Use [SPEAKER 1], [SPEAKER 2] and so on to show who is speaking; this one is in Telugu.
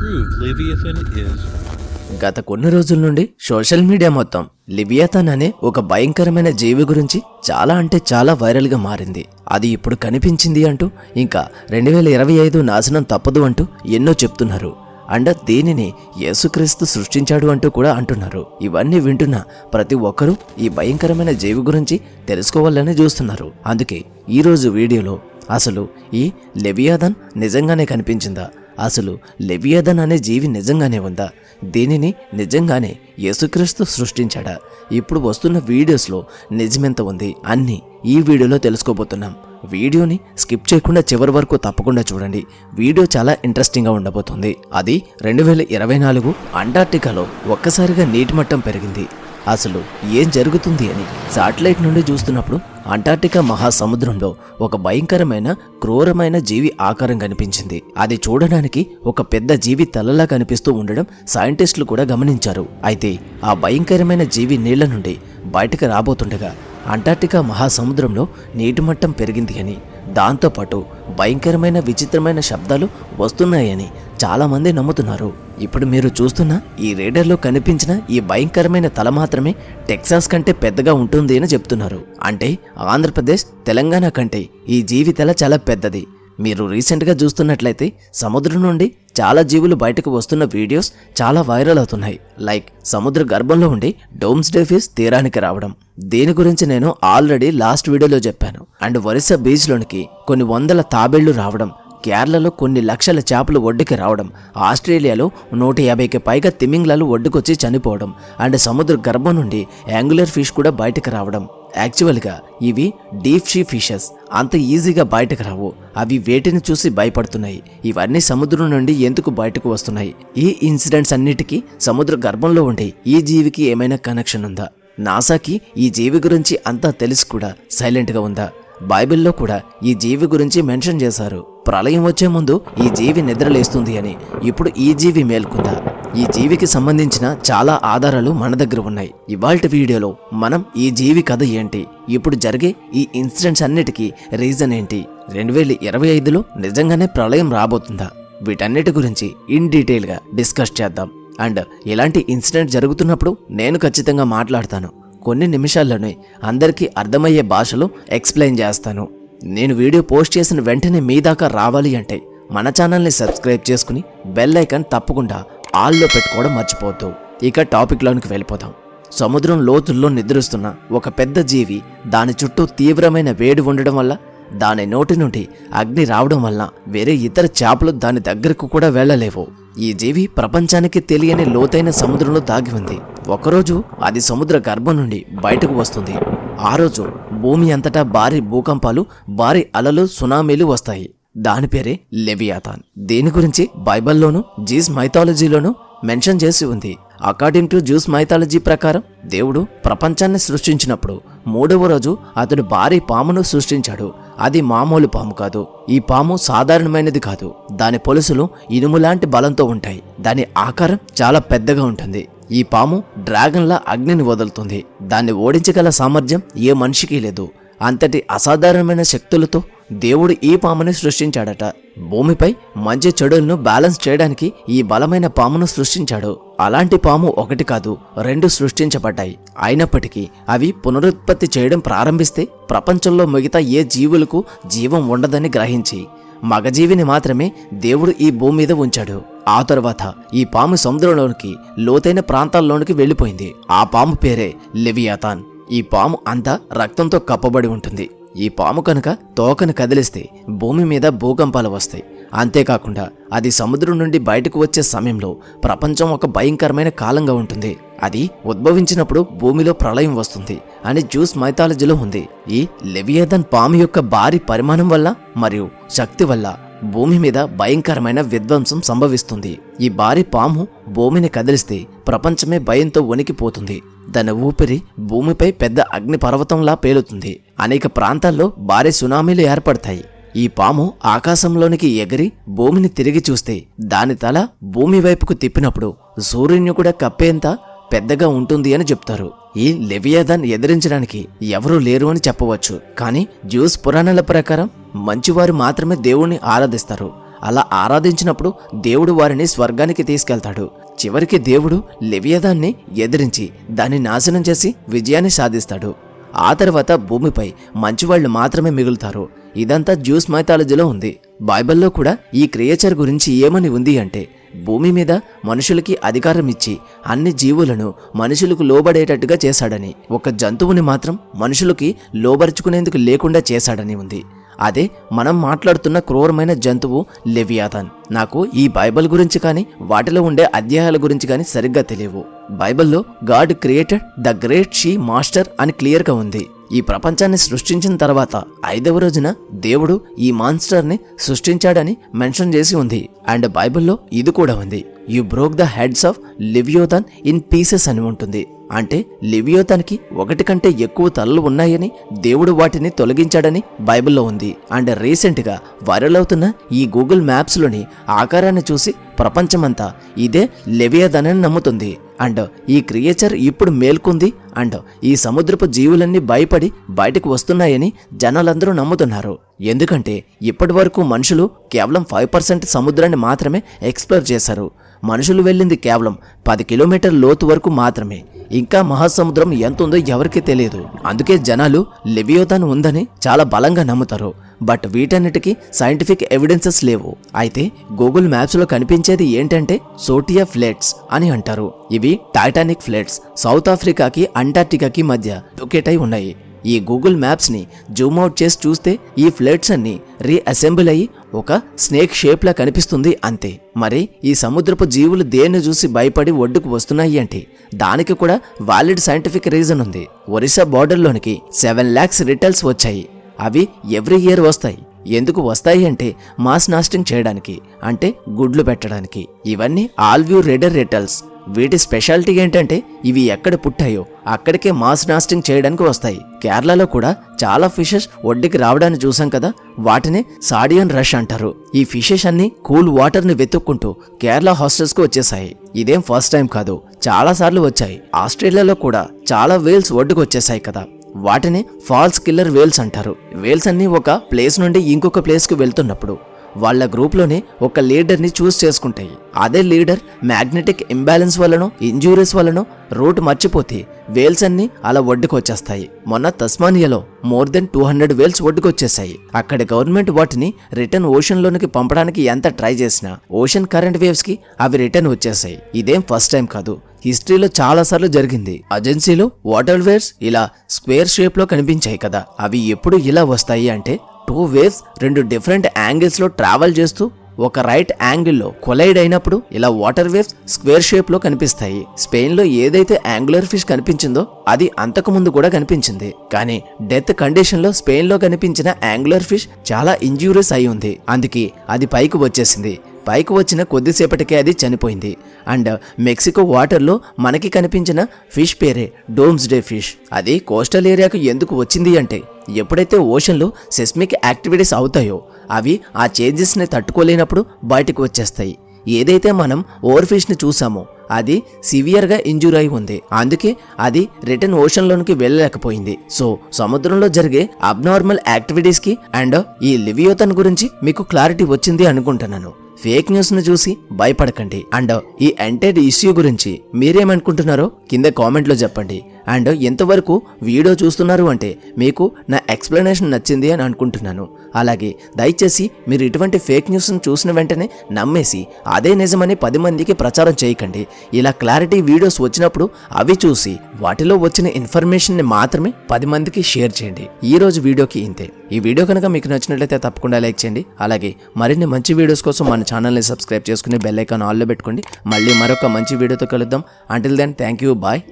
[SPEAKER 1] prove Leviathan is.
[SPEAKER 2] గత కొన్ని రోజుల నుండి సోషల్ మీడియా మొత్తం లివియాథన్ అనే ఒక భయంకరమైన జీవి గురించి చాలా అంటే చాలా వైరల్ గా మారింది. అది ఇప్పుడు కనిపించింది అంటూ ఇంకా 2025 నాశనం తప్పదు అంటూ ఎన్నో చెప్తున్నారు. అండ్ దీనిని యేసుక్రీస్తు సృష్టించాడు అంటూ కూడా అంటున్నారు. ఇవన్నీ వింటున్న ప్రతి ఒక్కరూ ఈ భయంకరమైన జీవి గురించి తెలుసుకోవాలని చూస్తున్నారు. అందుకే ఈరోజు వీడియోలో అసలు ఈ లెవియాథన్ నిజంగానే కనిపించిందా, అసలు లెవియాథన్ అనే జీవి నిజంగానే ఉందా, దీనిని నిజంగానే యేసుక్రీస్తు సృష్టించాడా, ఇప్పుడు వస్తున్న వీడియోస్లో నిజమెంత ఉంది అన్నీ ఈ వీడియోలో తెలుసుకోబోతున్నాం. వీడియోని స్కిప్ చేయకుండా చివరి వరకు తప్పకుండా చూడండి. వీడియో చాలా ఇంట్రెస్టింగ్గా ఉండబోతుంది. అది 2024 అంటార్క్టికాలో ఒక్కసారిగా నీటి మట్టం పెరిగింది. అసలు ఏం జరుగుతుంది అని శాటిలైట్ నుండి చూస్తున్నప్పుడు అంటార్క్టికా మహాసముద్రంలో ఒక భయంకరమైన క్రూరమైన జీవి ఆకారం కనిపించింది. అది చూడడానికి ఒక పెద్ద జీవి తలలా కనిపిస్తూ ఉండడం సైంటిస్టులు కూడా గమనించారు. అయితే ఆ భయంకరమైన జీవి నీళ్ల నుండి బయటకు రాబోతుండగా అంటార్క్టికా మహాసముద్రంలో నీటి మట్టం పెరిగింది అని, దాంతోపాటు భయంకరమైన విచిత్రమైన శబ్దాలు వస్తున్నాయని చాలామంది నమ్ముతున్నారు. ఇప్పుడు మీరు చూస్తున్న ఈ రేడర్లో కనిపించిన ఈ భయంకరమైన తల మాత్రమే టెక్సాస్ కంటే పెద్దగా ఉంటుంది అని చెప్తున్నారు. అంటే ఆంధ్రప్రదేశ్, తెలంగాణ కంటే ఈ జీవి తల చాలా పెద్దది. మీరు రీసెంట్గా చూస్తున్నట్లయితే సముద్రం నుండి చాలా జీవులు బయటకు వస్తున్న వీడియోస్ చాలా వైరల్ అవుతున్నాయి. లైక్ సముద్ర గర్భంలో ఉండి డోమ్స్డే ఫిష్ తీరానికి రావడం. దీని గురించి నేను ఆల్రెడీ లాస్ట్ వీడియోలో చెప్పాను. అండ్ ఒరిస్సా బీచ్లోనికి కొన్ని వందల తాబేళ్లు రావడం, కేరళలో కొన్ని లక్షల చేపలు ఒడ్డుకి రావడం, ఆస్ట్రేలియాలో 150కి పైగా తిమింగ్లాలు ఒడ్డుకొచ్చి చనిపోవడం, అండ్ సముద్ర గర్భం నుండి యాంగులర్ ఫిష్ కూడా బయటకు రావడం. యాక్చువల్గా ఇవి డీప్ సీ ఫిషెస్, అంత ఈజీగా బయటకు రావు. అవి వేటిని చూసి భయపడుతున్నాయి. ఇవన్నీ సముద్రం నుండి ఎందుకు బయటకు వస్తున్నాయి? ఈ ఇన్సిడెంట్స్ అన్నిటికీ సముద్ర గర్భంలో ఉండే ఈ జీవికి ఏమైనా కనెక్షన్ ఉందా? నాసాకి ఈ జీవి గురించి అంతా తెలిసి కూడా సైలెంట్గా ఉందా? బైబిల్లో కూడా ఈ జీవి గురించి మెన్షన్ చేశారు. ప్రళయం వచ్చే ముందు ఈ జీవి నిద్రలేస్తుంది అని. ఇప్పుడు ఈ జీవి మేల్కొందా? ఈ జీవికి సంబంధించిన చాలా ఆధారాలు మన దగ్గర ఉన్నాయి. ఇవాల్టి వీడియోలో మనం ఈ జీవి కథ ఏంటి, ఇప్పుడు జరిగే ఈ ఇన్సిడెంట్స్ అన్నిటికీ రీజన్ ఏంటి, 2025లో నిజంగానే ప్రళయం రాబోతుందా, వీటన్నిటి గురించి ఇన్ డీటెయిల్గా డిస్కస్ చేద్దాం. అండ్ ఇలాంటి ఇన్సిడెంట్ జరుగుతున్నప్పుడు నేను ఖచ్చితంగా మాట్లాడతాను. కొన్ని నిమిషాల్లోనే అందరికీ అర్థమయ్యే భాషలో ఎక్స్ప్లెయిన్ చేస్తాను. నేను వీడియో పోస్ట్ చేసిన వెంటనే మీ దాకా రావాలి అంటే మన ఛానల్ని సబ్స్క్రైబ్ చేసుకుని బెల్ ఐకాన్ తప్పకుండా ఆల్లో పెట్టుకోవడం మర్చిపోవద్దు. ఇక టాపిక్లోనికి వెళ్ళిపోతాం. సముద్రం లోతుల్లో నిద్రిస్తున్న ఒక పెద్ద జీవి, దాని చుట్టూ తీవ్రమైన వేడి ఉండడం వల్ల, దాని నోటి నుండి అగ్ని రావడం వల్ల వేరే ఇతర చేపలు దాని దగ్గరకు కూడా వెళ్ళలేవు. ఈ జీవి ప్రపంచానికి తెలియని లోతైన సముద్రంలో దాగి ఉంది. ఒకరోజు అది సముద్ర గర్భం నుండి బయటకు వస్తుంది. ఆ రోజు భూమి అంతటా భారీ భూకంపాలు, భారీ అలలు, సునామీలు వస్తాయి. దాని పేరే లెవియాథన్. దీని గురించి బైబిల్లోనూ జీస్ మైథాలజీలోనూ మెన్షన్ చేసి ఉంది. అకార్డింగ్ టు జ్యూస్ మైథాలజీ ప్రకారం దేవుడు ప్రపంచాన్ని సృష్టించినప్పుడు 3వ రోజు అతడు భారీ పామును సృష్టించాడు. అది మామూలు పాము కాదు. ఈ పాము సాధారణమైనది కాదు. దాని పొలుసులు ఇనుములాంటి బలంతో ఉంటాయి. దాని ఆకారం చాలా పెద్దగా ఉంటుంది. ఈ పాము డ్రాగన్లా అగ్నిని వదులుతుంది. దాన్ని ఓడించగల సామర్థ్యం ఏ మనిషికి లేదు. అంతటి అసాధారణమైన శక్తులతో దేవుడు ఈ పాముని సృష్టించాడట. భూమిపై మంచి చెడులను బ్యాలెన్స్ చేయడానికి ఈ బలమైన పామును సృష్టించాడు. అలాంటి పాము ఒకటి కాదు, 2 సృష్టించబడ్డాయి. అయినప్పటికీ అవి పునరుత్పత్తి చేయడం ప్రారంభిస్తే ప్రపంచంలో మిగతా ఏ జీవులకు జీవం ఉండదని గ్రహించి మగజీవిని మాత్రమే దేవుడు ఈ భూమి మీద ఉంచాడు. ఆ తరువాత ఈ పాము సముద్రంలోనికి, లోతైన ప్రాంతాల్లోనికి వెళ్ళిపోయింది. ఆ పాము పేరే లెవియాథన్. ఈ పాము అంతా రక్తంతో కప్పబడి ఉంటుంది. ఈ పాము కనుక తోకను కదిలిస్తే భూమి మీద భూకంపాలు వస్తాయి. అంతేకాకుండా అది సముద్రం నుండి బయటకు వచ్చే సమయంలో ప్రపంచం ఒక భయంకరమైన కాలంగా ఉంటుంది. అది ఉద్భవించినప్పుడు భూమిలో ప్రళయం వస్తుంది అని జ్యూస్ మైథాలజీలో ఉంది. ఈ లెవియాథన్ పాము యొక్క భారీ పరిమాణం వల్ల మరియు శక్తి వల్ల భూమి మీద భయంకరమైన విధ్వంసం సంభవిస్తుంది. ఈ భారీ పాము భూమిని కదిలిస్తే ప్రపంచమే భయంతో వణికిపోతుంది. దాని ఊపిరి భూమిపై పెద్ద అగ్ని పర్వతంలా పేలుతుంది. అనేక ప్రాంతాల్లో భారీ సునామీలు ఏర్పడతాయి. ఈ పాము ఆకాశంలోనికి ఎగిరి భూమిని తిరిగి చూస్తే దాని తల భూమి వైపుకు తిప్పినప్పుడు సూర్యుని కూడా కప్పేంత పెద్దగా ఉంటుంది అని చెప్తారు. ఈ లెవియాథన్ ఎదిరించడానికి ఎవరూ లేరు అని చెప్పవచ్చు. కానీ జ్యూస్ పురాణాల ప్రకారం మంచివారు మాత్రమే దేవుణ్ణి ఆరాధిస్తారు. అలా ఆరాధించినప్పుడు దేవుడు వారిని స్వర్గానికి తీసుకెళ్తాడు. చివరికి దేవుడు లెవియథాన్ని ఎదిరించి దాన్ని నాశనం చేసి విజయాన్ని సాధిస్తాడు. ఆ తర్వాత భూమిపై మంచివాళ్లు మాత్రమే మిగులుతారు. ఇదంతా జ్యూస్ మైథాలజీలో ఉంది. బైబిల్లో కూడా ఈ క్రియేచర్ గురించి ఏమని ఉంది అంటే, భూమి మీద మనుషులకి అధికారం ఇచ్చి అన్ని జీవులను మనుషులకు లోబడేటట్టుగా చేశాడని, ఒక జంతువుని మాత్రం మనుషులకి లోబరుచుకునేందుకు లేకుండా చేశాడని ఉంది. అదే మనం మాట్లాడుతున్న క్రూరమైన జంతువు లెవియాథాన్. నాకు ఈ బైబిల్ గురించి కానీ వాటిలో ఉండే అధ్యాయాల గురించి కానీ సరిగ్గా తెలియవు. బైబిల్లో God created the great she master అని క్లియర్గా ఉంది. ఈ ప్రపంచాన్ని సృష్టించిన తర్వాత 5వ రోజున దేవుడు ఈ మాన్స్టర్ని సృష్టించాడని మెన్షన్ చేసి ఉంది. అండ్ బైబిల్లో ఇది కూడా ఉంది, you broke the heads of leviathan in pieces అని ఉంటుంది. అంటే లివియోథాన్కి 1 కంటే ఎక్కువ తలలు ఉన్నాయని, దేవుడు వాటిని తొలగించాడని బైబిల్లో ఉంది. అండ్ రీసెంట్గా వైరల్ అవుతున్న ఈ గూగుల్ మ్యాప్స్లోని ఆకారాన్ని చూసి ప్రపంచమంతా ఇదే లెవియాథాన్ అని నమ్ముతుంది. అండ్ ఈ క్రియేచర్ ఇప్పుడు మేల్కొంది అండ్ ఈ సముద్రపు జీవులన్నీ భయపడి బయటకు వస్తున్నాయని జనాలందరూ నమ్ముతున్నారు. ఎందుకంటే ఇప్పటి వరకు మనుషులు కేవలం 5% సముద్రాన్ని మాత్రమే ఎక్స్ప్లోర్ చేశారు. మనుషులు వెళ్ళింది కేవలం 10 కిలోమీటర్ల లోతు వరకు మాత్రమే. ఇంకా మహాసముద్రం ఎంత ఉందో ఎవరికీ తెలియదు. అందుకే జనాలు లెవియోథాన్ ఉందని చాలా బలంగా నమ్ముతారు. బట్ వీటన్నిటికీ సైంటిఫిక్ ఎవిడెన్సెస్ లేవు. అయితే గూగుల్ మ్యాప్స్లో కనిపించేది ఏంటంటే సోటియా ఫ్లేట్స్ అని అంటారు. ఇవి టైటానిక్ ఫ్లేట్స్ సౌత్ ఆఫ్రికాకి అంటార్క్టికాకి మధ్య లొకేట్ అయి ఉన్నాయి. ఈ గూగుల్ మ్యాప్స్ని జూమ్ అవుట్ చేసి చూస్తే ఈ ఫ్లేట్స్ అన్ని రీఅసెంబుల్ అయ్యి ఒక స్నేక్ షేప్లా కనిపిస్తుంది అంతే. మరి ఈ సముద్రపు జీవులు దేన్ని చూసి భయపడి ఒడ్డుకు వస్తున్నాయి అంటే దానికి కూడా వాలిడ్ సైంటిఫిక్ రీజన్ ఉంది. ఒరిస్సా బార్డర్లోనికి 7 lakhs రిటల్స్ వచ్చాయి. అవి ఎవ్రీ ఇయర్ వస్తాయి. ఎందుకు వస్తాయి అంటే మాస్ నాస్టింగ్ చేయడానికి, అంటే గుడ్లు పెట్టడానికి. ఇవన్నీ ఆల్వ్యూ రెడర్ రిటల్స్. వీటి స్పెషాలిటీ ఏంటంటే ఇవి ఎక్కడ పుట్టాయో అక్కడికే మాస్ నాస్టింగ్ చేయడానికి వస్తాయి. కేరళలో కూడా చాలా ఫిషెస్ ఒడ్డుకి రావడాన్ని చూసాం కదా, వాటిని సాడియన్ రష్ అంటారు. ఈ ఫిషెస్ అన్ని కూల్ వాటర్ని వెతుక్కుంటూ కేరళ హాస్టల్స్కి వచ్చేసాయి. ఇదేం ఫస్ట్ టైం కాదు, చాలా సార్లు వచ్చాయి. ఆస్ట్రేలియాలో కూడా చాలా వేల్స్ ఒడ్డుకు వచ్చేసాయి కదా, వాటిని ఫాల్స్ కిల్లర్ వేల్స్ అంటారు. వేల్స్ అన్ని ఒక ప్లేస్ నుండి ఇంకొక ప్లేస్కి వెళ్తున్నప్పుడు వాళ్ళ గ్రూప్లోనే ఒక లీడర్ని చూస్ చేసుకుంటాయి. అదే లీడర్ మ్యాగ్నెటిక్ ఇంబ్యాలెన్స్ వలనో ఇంజూరీస్ వలనో రూట్ మర్చిపోతే వేల్స్ అన్ని అలా ఒడ్డుకు వచ్చేస్తాయి. మొన్న తస్మానియాలో మోర్ దెన్ 200 వేల్స్ ఒడ్డుకు వచ్చేసాయి. అక్కడ గవర్నమెంట్ వాటిని రిటర్న్ ఓషన్లోనికి పంపడానికి ఎంత ట్రై చేసినా ఓషన్ కరెంట్ వేవ్స్ కి అవి రిటర్న్ వచ్చేసాయి. ఇదేం ఫస్ట్ టైం కాదు, హిస్టరీలో చాలా సార్లు జరిగింది. ఏజెన్సీలో వాటర్ వేవ్స్ ఇలా స్క్వేర్ షేప్ లో కనిపించాయి కదా, అవి ఎప్పుడు ఇలా వస్తాయి అంటే 2 వేవ్స్ 2 డిఫరెంట్ యాంగిల్స్ లో ట్రావెల్ చేస్తూ ఒక రైట్ యాంగిల్లో కొలైడ్ అయినప్పుడు ఇలా వాటర్ వేవ్స్ స్క్వేర్ షేప్ లో కనిపిస్తాయి. స్పెయిన్ లో ఏదైతే యాంగులర్ ఫిష్ కనిపించిందో అది అంతకు ముందు కూడా కనిపించింది. కానీ డెత్ కండిషన్ లో స్పెయిన్ లో కనిపించిన యాంగులర్ ఫిష్ చాలా ఇంజ్యూరియస్ అయి ఉంది. అందుకే అది పైకి వచ్చేసింది. పైకి వచ్చిన కొద్దిసేపటికే అది చనిపోయింది. అండ్ మెక్సికో వాటర్లో మనకి కనిపించిన ఫిష్ పేరే డోమ్స్డే ఫిష్. అది కోస్టల్ ఏరియాకు ఎందుకు వచ్చింది అంటే ఎప్పుడైతే ఓషన్లో సెస్మిక్ యాక్టివిటీస్ అవుతాయో అవి ఆ చేంజెస్ని తట్టుకోలేనప్పుడు బయటకు వచ్చేస్తాయి. ఏదైతే మనం ఓవర్ ఫిష్ని చూసామో అది సివియర్గా ఇంజూర్ అయి ఉంది. అందుకే అది రిటర్న్ ఓషన్లోనికి వెళ్ళలేకపోయింది. సో సముద్రంలో జరిగే అబ్నార్మల్ యాక్టివిటీస్కి అండ్ ఈ లివియోథాన్ గురించి మీకు క్లారిటీ వచ్చింది అనుకుంటున్నాను. ఫేక్ న్యూస్ను చూసి భయపడకండి. అండ్ ఈ ఎంటైర్ ఇష్యూ గురించి మీరేమనుకుంటున్నారో కింద కామెంట్లో చెప్పండి. అండ్ ఎంతవరకు వీడియో చూస్తున్నారు అంటే మీకు నా ఎక్స్ప్లెనేషన్ నచ్చింది అని అనుకుంటున్నాను. అలాగే దయచేసి మీరు ఇటువంటి ఫేక్ న్యూస్ను చూసిన వెంటనే నమ్మేసి అదే నిజమని 10 మందికి ప్రచారం చేయకండి. ఇలా క్లారిటీ వీడియోస్ వచ్చినప్పుడు అవి చూసి వాటిలో వచ్చిన ఇన్ఫర్మేషన్ని మాత్రమే 10 మందికి షేర్ చేయండి. ఈ రోజు వీడియోకి ఇంతే. ఈ వీడియో కనుక మీకు నచ్చినట్లయితే తప్పకుండా లైక్ చేయండి. అలాగే మరిన్ని మంచి వీడియోస్ కోసం మన ఛానల్ని సబ్స్క్రైబ్ చేసుకుని బెల్ ఐకాన్ ఆల్లో పెట్టుకోండి. మళ్ళీ మరొక మంచి వీడియోతో కలుద్దాం. Until then thank you, bye.